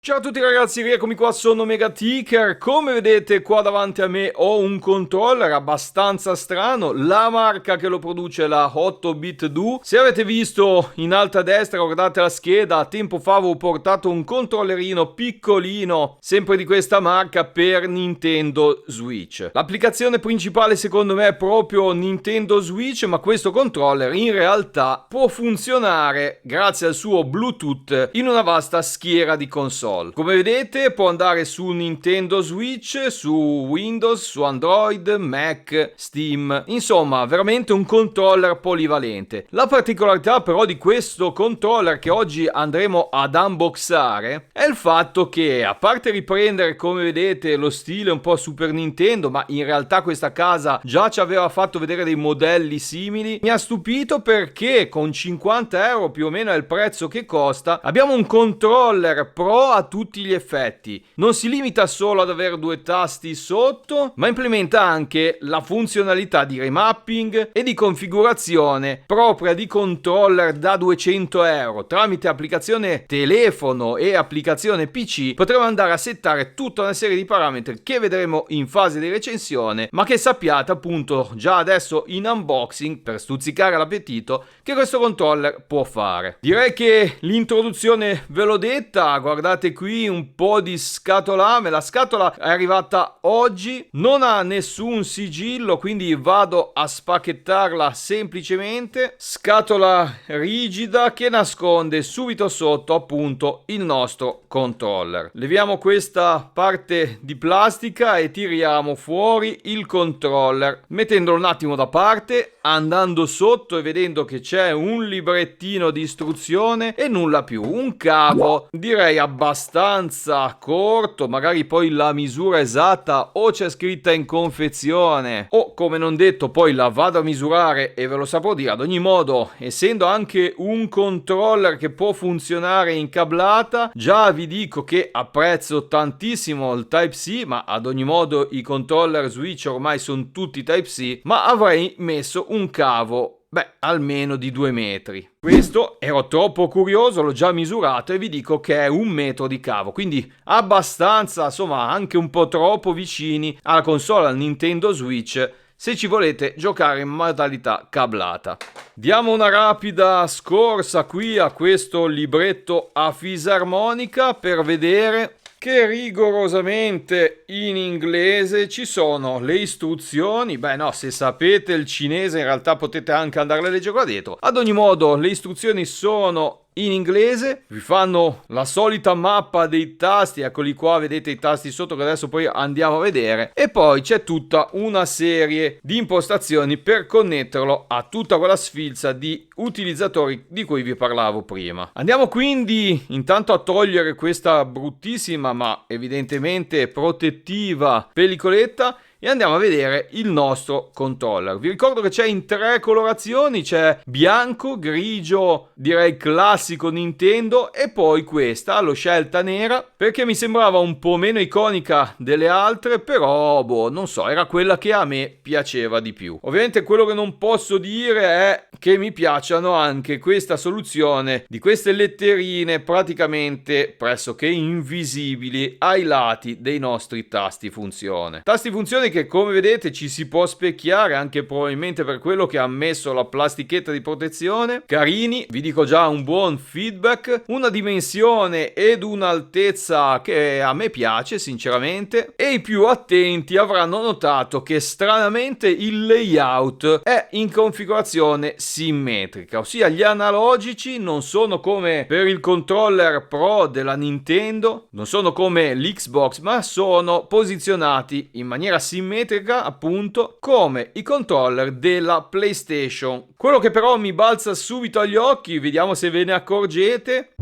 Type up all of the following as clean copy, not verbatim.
Ciao a tutti ragazzi, rieccomi qua, sono Megaticker. Come vedete qua davanti a me ho un controller abbastanza strano, la marca che lo produce è la 8-bit Do. Se avete visto in alto a destra, guardate la scheda, tempo fa avevo portato un controllerino piccolino, sempre di questa marca, per Nintendo Switch. L'applicazione principale secondo me è proprio Nintendo Switch, ma questo controller in realtà può funzionare grazie al suo Bluetooth in una vasta schiera di console. Come vedete può andare su Nintendo Switch, su Windows, su Android, Mac, Steam, insomma veramente un controller polivalente. La particolarità però di questo controller che oggi andremo ad unboxare è il fatto che, a parte riprendere come vedete lo stile un po' Super Nintendo, ma in realtà questa casa già ci aveva fatto vedere dei modelli simili, mi ha stupito perché con 50 euro più o meno è il prezzo che costa, abbiamo un controller pro a tutti gli effetti. Non si limita solo ad avere due tasti sotto, ma implementa anche la funzionalità di remapping e di configurazione propria di controller da 200 euro. Tramite applicazione telefono e applicazione PC potremo andare a settare tutta una serie di parametri che vedremo in fase di recensione, ma che sappiate appunto già adesso in unboxing, per stuzzicare l'appetito, che questo controller può fare. Direi che l'introduzione ve l'ho detta. Guardate qui un po' di scatolame, la scatola è arrivata oggi, non ha nessun sigillo, quindi vado a spacchettarla semplicemente. Scatola rigida che nasconde subito sotto appunto il nostro controller. Leviamo questa parte di plastica e tiriamo fuori il controller, mettendolo un attimo da parte, andando sotto e vedendo che c'è un librettino di istruzione e nulla più, un cavo direi abbastanza corto, magari poi la misura esatta o c'è scritta in confezione o, come non detto, poi la vado a misurare e ve lo saprò dire. Ad ogni modo, essendo anche un controller che può funzionare in cablata, già vi dico che apprezzo tantissimo il Type-C, ma ad ogni modo i controller Switch ormai sono tutti Type-C, ma avrei messo un cavo almeno di 2 metri. Questo ero troppo curioso, l'ho già misurato e vi dico che è 1 metro di cavo, quindi abbastanza, insomma, anche un po' troppo vicini alla console, al Nintendo Switch, se ci volete giocare in modalità cablata. Diamo una rapida scorsa qui a questo libretto a fisarmonica per vedere che rigorosamente in inglese ci sono le istruzioni. Se sapete il cinese in realtà potete anche andarle a leggere qua dietro. Ad ogni modo le istruzioni sono in inglese, vi fanno la solita mappa dei tasti, eccoli qua, vedete i tasti sotto che adesso poi andiamo a vedere, e poi c'è tutta una serie di impostazioni per connetterlo a tutta quella sfilza di utilizzatori di cui vi parlavo prima. Andiamo quindi intanto a togliere questa bruttissima ma evidentemente protettiva pellicoletta e andiamo a vedere il nostro controller. Vi ricordo che c'è in 3 colorazioni, c'è bianco, grigio, direi classico Nintendo, e poi questa, l'ho scelta nera perché mi sembrava un po' meno iconica delle altre, però non so, era quella che a me piaceva di più. Ovviamente quello che non posso dire è che mi piacciono anche questa soluzione di queste letterine praticamente pressoché invisibili ai lati dei nostri tasti funzione. Tasti funzione che, come vedete, ci si può specchiare anche probabilmente per quello che ha messo la plastichetta di protezione. Carini, vi dico già un buon feedback, una dimensione ed un'altezza che a me piace sinceramente, e i più attenti avranno notato che stranamente il layout è in configurazione simmetrica, ossia gli analogici non sono come per il controller Pro della Nintendo, non sono come l'Xbox, ma sono posizionati in maniera simmetrica appunto come i controller della PlayStation. Quello che però mi balza subito agli occhi, vediamo se ve ne accorgete.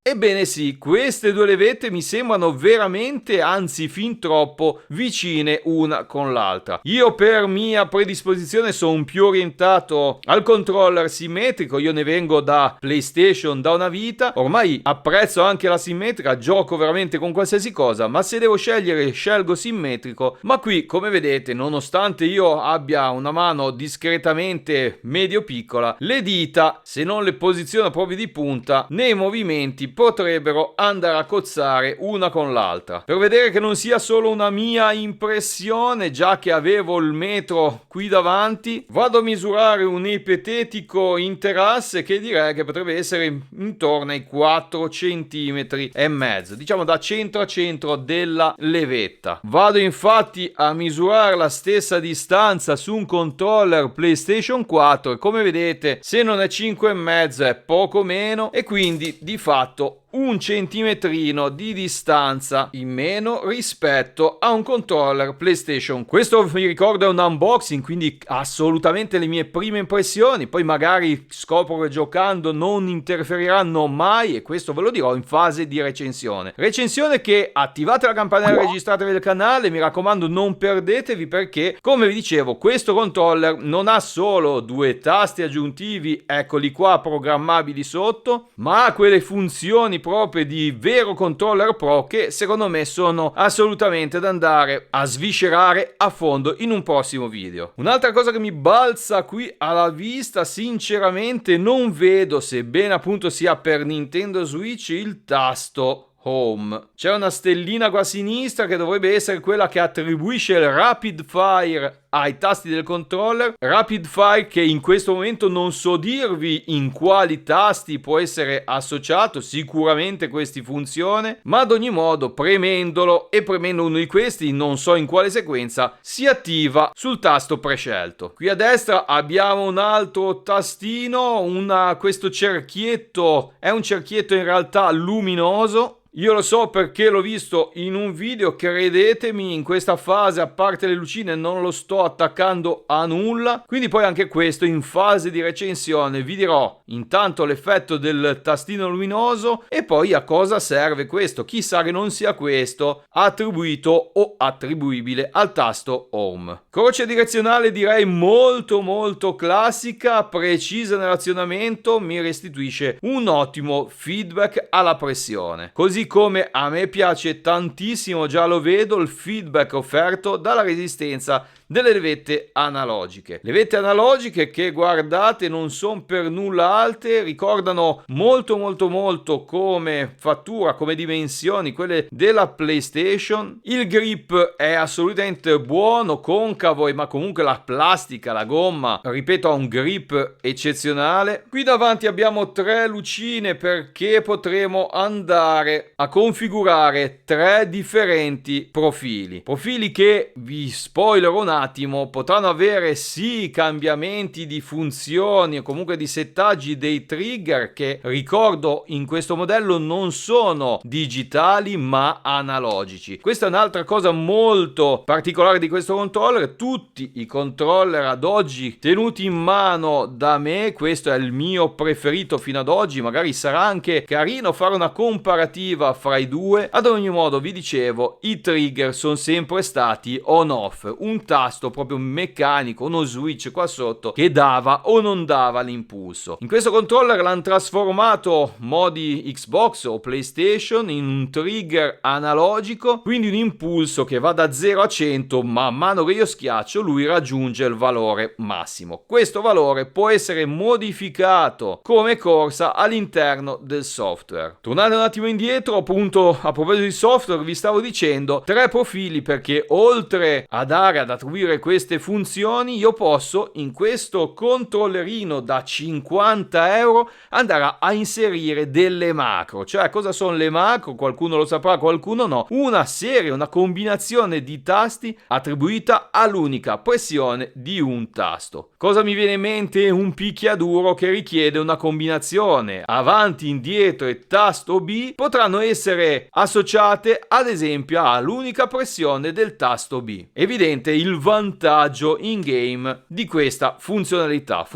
Ebbene sì, queste due levette mi sembrano veramente, anzi fin troppo, vicine una con l'altra. Io per mia predisposizione sono più orientato al controller simmetrico, io ne vengo da PlayStation da una vita, ormai apprezzo anche la simmetrica, gioco veramente con qualsiasi cosa, ma se devo scegliere scelgo simmetrico. Ma qui, come vedete, nonostante io abbia una mano discretamente medio-piccola, le dita, se non le posiziono proprio di punta, nei movimenti potrebbero andare a cozzare una con l'altra. Per vedere che non sia solo una mia impressione, già che avevo il metro qui davanti, vado a misurare un ipotetico interasse che direi che potrebbe essere intorno ai 4 centimetri e mezzo, diciamo da centro a centro della levetta. Vado infatti a misurare la stessa distanza su un controller PlayStation 4 e come vedete, se non è 5,5 è poco meno, e quindi di fatto un centimetrino di distanza in meno rispetto a un controller PlayStation. Questo vi ricordo è un unboxing, quindi assolutamente le mie prime impressioni, poi magari scopro che giocando non interferiranno mai, e questo ve lo dirò in fase di recensione che attivate la campanella, registratevi il canale, mi raccomando non perdetevi, perché come vi dicevo questo controller non ha solo 2 tasti aggiuntivi, eccoli qua, programmabili sotto, ma ha quelle funzioni proprie di vero controller pro che secondo me sono assolutamente da andare a sviscerare a fondo in un prossimo video. Un'altra cosa che mi balza qui alla vista, sinceramente non vedo, sebbene appunto sia per Nintendo Switch, il tasto Home. C'è una stellina qua a sinistra che dovrebbe essere quella che attribuisce il rapid fire ai tasti del controller, rapid fire che in questo momento non so dirvi in quali tasti può essere associato, sicuramente questi funziona, ma ad ogni modo premendolo e premendo uno di questi, non so in quale sequenza, si attiva sul tasto prescelto. Qui a destra abbiamo un altro tastino, questo cerchietto, è un cerchietto in realtà luminoso. Io lo so perché l'ho visto in un video, credetemi, in questa fase a parte le lucine non lo sto attaccando a nulla, quindi poi anche questo in fase di recensione vi dirò intanto l'effetto del tastino luminoso e poi a cosa serve questo, chissà che non sia questo attribuito o attribuibile al tasto Home. Croce direzionale direi molto classica, precisa nell'azionamento, mi restituisce un ottimo feedback alla pressione, così come a me piace tantissimo, già lo vedo, il feedback offerto dalla resistenza delle levette analogiche. Levette analogiche che guardate non sono per nulla alte, ricordano molto come fattura, come dimensioni quelle della PlayStation. Il grip è assolutamente buono, concavo, ma comunque la plastica, la gomma, ripeto, ha un grip eccezionale. Qui davanti abbiamo 3 lucine perché potremo andare a configurare 3 differenti profili che vi spoilerò un attimo, potranno avere sì cambiamenti di funzioni o comunque di settaggi dei trigger che, ricordo, in questo modello non sono digitali ma analogici. Questa è un'altra cosa molto particolare di questo controller. Tutti i controller ad oggi tenuti in mano da me, questo è il mio preferito fino ad oggi, magari sarà anche carino fare una comparativa fra i due. Ad ogni modo vi dicevo, i trigger sono sempre stati on off, un tasto proprio meccanico, uno switch qua sotto che dava o non dava l'impulso. In questo controller l'hanno trasformato modi Xbox o PlayStation in un trigger analogico, quindi un impulso che va da 0 a 100, man mano che io schiaccio lui raggiunge il valore massimo. Questo valore può essere modificato come corsa all'interno del software. Tornate un attimo indietro, appunto a proposito di software vi stavo dicendo 3 profili, perché oltre a dare ad attribuire queste funzioni io posso in questo controllerino da 50 euro andare a inserire delle macro. Cioè, cosa sono le macro? Qualcuno lo saprà, qualcuno no. Una serie, una combinazione di tasti attribuita all'unica pressione di un tasto. Cosa mi viene in mente? Un picchiaduro che richiede una combinazione avanti, indietro e tasto B potranno essere associate ad esempio all'unica pressione del tasto B. Evidente il vantaggio in game di questa funzionalità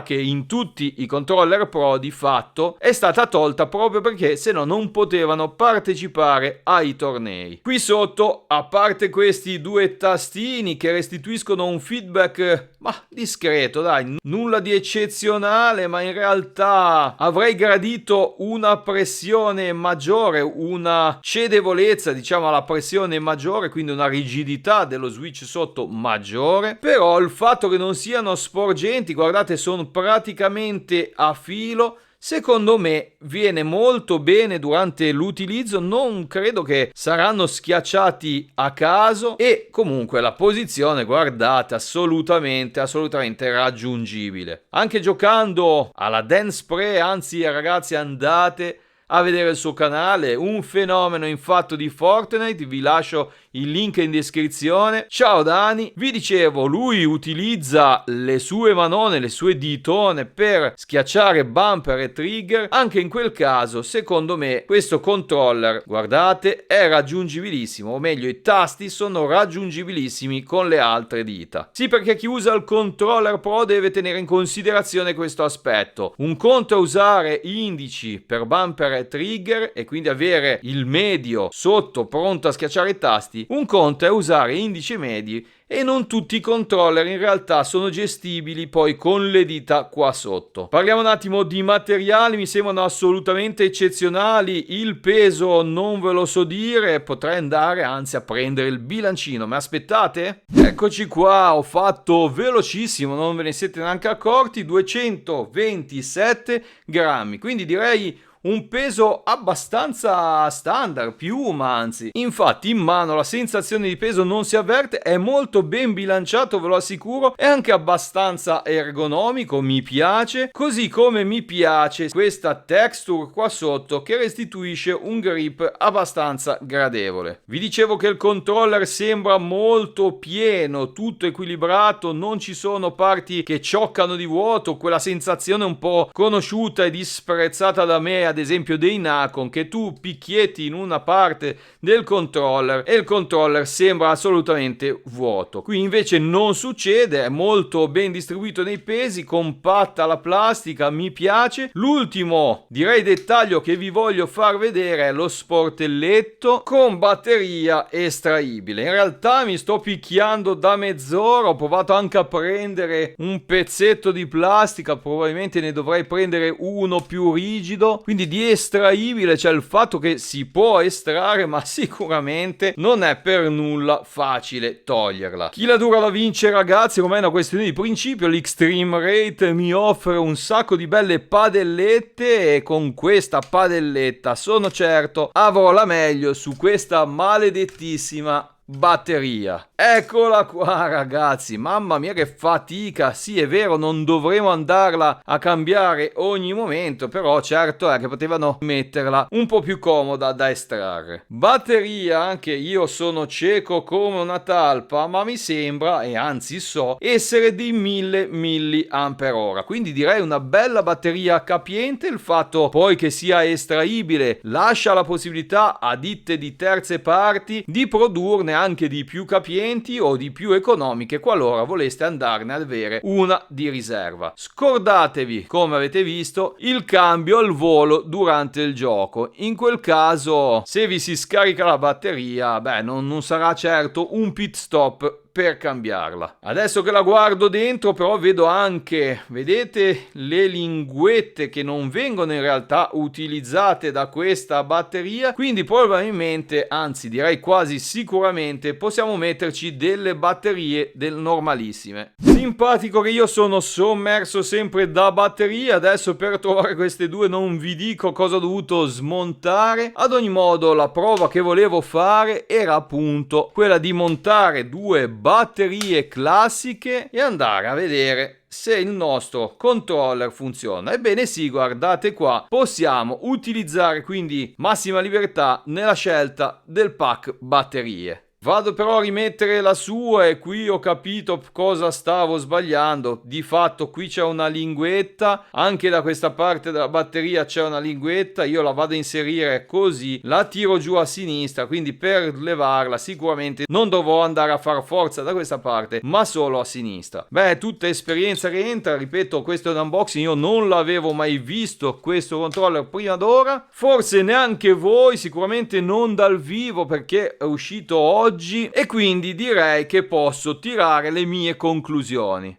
che in tutti i controller pro di fatto è stata tolta proprio perché se no non potevano partecipare ai tornei. Qui sotto, a parte questi 2 tastini che restituiscono un feedback discreto, dai, nulla di eccezionale, ma in realtà avrei gradito una pressione maggiore, una cedevolezza diciamo alla pressione maggiore, quindi una rigidità dello switch sotto maggiore. Però il fatto che non siano sporgenti, guardate, sono praticamente a filo, secondo me viene molto bene durante l'utilizzo, non credo che saranno schiacciati a caso e comunque la posizione, guardate, assolutamente raggiungibile. Anche giocando alla Dance Spray, anzi ragazzi andate a vedere il suo canale, un fenomeno in fatto di Fortnite, vi lascio il link in descrizione. Ciao Dani, vi dicevo, lui utilizza le sue manone, le sue ditone per schiacciare bumper e trigger. Anche in quel caso, secondo me, questo controller, guardate, è raggiungibilissimo, o meglio i tasti sono raggiungibilissimi con le altre dita. Sì, perché chi usa il controller Pro deve tenere in considerazione questo aspetto. Un conto è usare indici per bumper e trigger e quindi avere il medio sotto pronto a schiacciare i tasti. Un conto è usare indici e medi e non tutti i controller in realtà sono gestibili poi con le dita qua sotto. Parliamo un attimo di materiali, mi sembrano assolutamente eccezionali. Il peso non ve lo so dire, potrei andare anzi a prendere il bilancino, ma aspettate? Eccoci qua, ho fatto velocissimo, non ve ne siete neanche accorti, 227 grammi, quindi direi un peso abbastanza standard, piuma anzi. Infatti in mano la sensazione di peso non si avverte, è molto ben bilanciato, ve lo assicuro, è anche abbastanza ergonomico, mi piace, così come mi piace questa texture qua sotto che restituisce un grip abbastanza gradevole. Vi dicevo che il controller sembra molto pieno, tutto equilibrato, non ci sono parti che cioccano di vuoto, quella sensazione un po' conosciuta e disprezzata da me ad esempio dei Nacon, che tu picchietti in una parte del controller e il controller sembra assolutamente vuoto. Qui invece non succede, è molto ben distribuito nei pesi, compatta la plastica, mi piace. L'ultimo direi dettaglio che vi voglio far vedere è lo sportelletto con batteria estraibile. In realtà mi sto picchiando da mezz'ora, ho provato anche a prendere un pezzetto di plastica, probabilmente ne dovrei prendere uno più rigido, quindi di estraibile c'è il fatto che si può estrarre, ma sicuramente non è per nulla facile toglierla. Chi la dura la vince, ragazzi, ormai è una questione di principio. L'Extreme Rate mi offre un sacco di belle padellette e con questa padelletta sono certo avrò la meglio su questa maledettissima batteria. Eccola qua ragazzi, mamma mia che fatica. Sì, è vero, non dovremo andarla a cambiare ogni momento, però certo è che potevano metterla un po' più comoda da estrarre. Batteria, anche io sono cieco come una talpa, ma mi sembra, e anzi so, essere di 1000 mAh, quindi direi una bella batteria capiente. Il fatto poi che sia estraibile lascia la possibilità a ditte di terze parti di produrne anche di più capienti o di più economiche qualora voleste andarne ad avere una di riserva. Scordatevi, come avete visto, il cambio al volo durante il gioco. In quel caso, se vi si scarica la batteria, non sarà certo un pit stop per cambiarla. Adesso che la guardo dentro però vedo anche, vedete, le linguette che non vengono in realtà utilizzate da questa batteria, quindi probabilmente, anzi direi quasi sicuramente, possiamo metterci delle batterie del normalissime. Simpatico che io sono sommerso sempre da batterie. Adesso per trovare queste due non vi dico cosa ho dovuto smontare. Ad ogni modo la prova che volevo fare era appunto quella di montare due batterie classiche e andare a vedere se il nostro controller funziona. Ebbene sì, guardate qua, possiamo utilizzare quindi massima libertà nella scelta del pack batterie. Vado però a rimettere la sua e qui ho capito cosa stavo sbagliando. Di fatto qui c'è una linguetta, anche da questa parte della batteria c'è una linguetta, io la vado a inserire così, la tiro giù a sinistra, quindi per levarla sicuramente non dovrò andare a far forza da questa parte, ma solo a sinistra. Tutta esperienza che entra, ripeto, questo è un unboxing, io non l'avevo mai visto questo controller prima d'ora, forse neanche voi, sicuramente non dal vivo perché è uscito oggi, e quindi direi che posso tirare le mie conclusioni.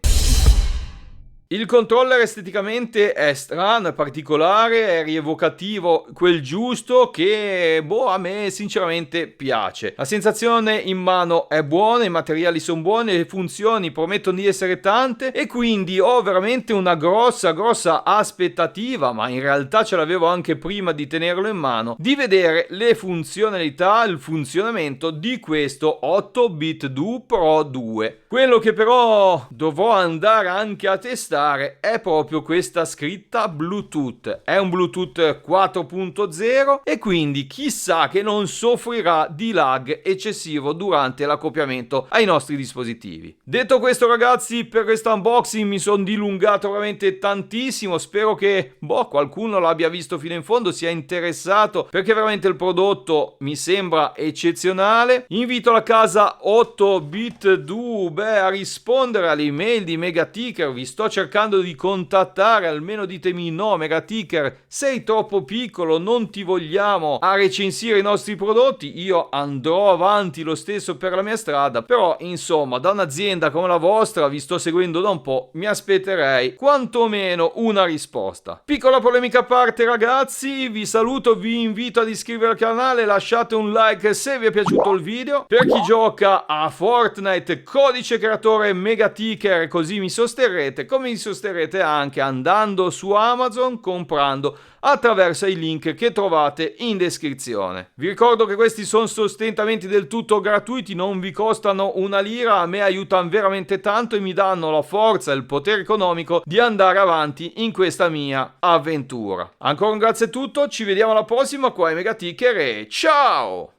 Il controller esteticamente è strano, è particolare, è rievocativo, quel giusto che, a me sinceramente piace. La sensazione in mano è buona, i materiali sono buoni, le funzioni promettono di essere tante e quindi ho veramente una grossa aspettativa, ma in realtà ce l'avevo anche prima di tenerlo in mano, di vedere le funzionalità, il funzionamento di questo 8BitDo Pro 2. Quello che però dovrò andare anche a testare è proprio questa scritta Bluetooth. È un Bluetooth 4.0 e quindi chissà che non soffrirà di lag eccessivo durante l'accoppiamento ai nostri dispositivi. Detto questo, ragazzi, per questo unboxing mi sono dilungato veramente tantissimo. Spero che qualcuno l'abbia visto fino in fondo, sia interessato, perché veramente il prodotto mi sembra eccezionale. Invito la casa 8BitDo a rispondere alle email di Megaticker. Vi sto cercando di contattare, almeno ditemi no Megaticker, sei troppo piccolo, non ti vogliamo a recensire i nostri prodotti. Io andrò avanti lo stesso per la mia strada, però insomma da un'azienda come la vostra, vi sto seguendo da un po', mi aspetterei quantomeno una risposta. Piccola polemica a parte, ragazzi, vi saluto, vi invito ad iscrivervi al canale, lasciate un like se vi è piaciuto il video. Per chi gioca a Fortnite, codice creatore Megaticker, così mi sosterrete, come mi sosterrete anche andando su Amazon, comprando attraverso i link che trovate in descrizione. Vi ricordo che questi sono sostentamenti del tutto gratuiti, non vi costano una lira, a me aiutano veramente tanto e mi danno la forza e il potere economico di andare avanti in questa mia avventura. Ancora un grazie a tutto, ci vediamo alla prossima, qua è Megaticker e ciao!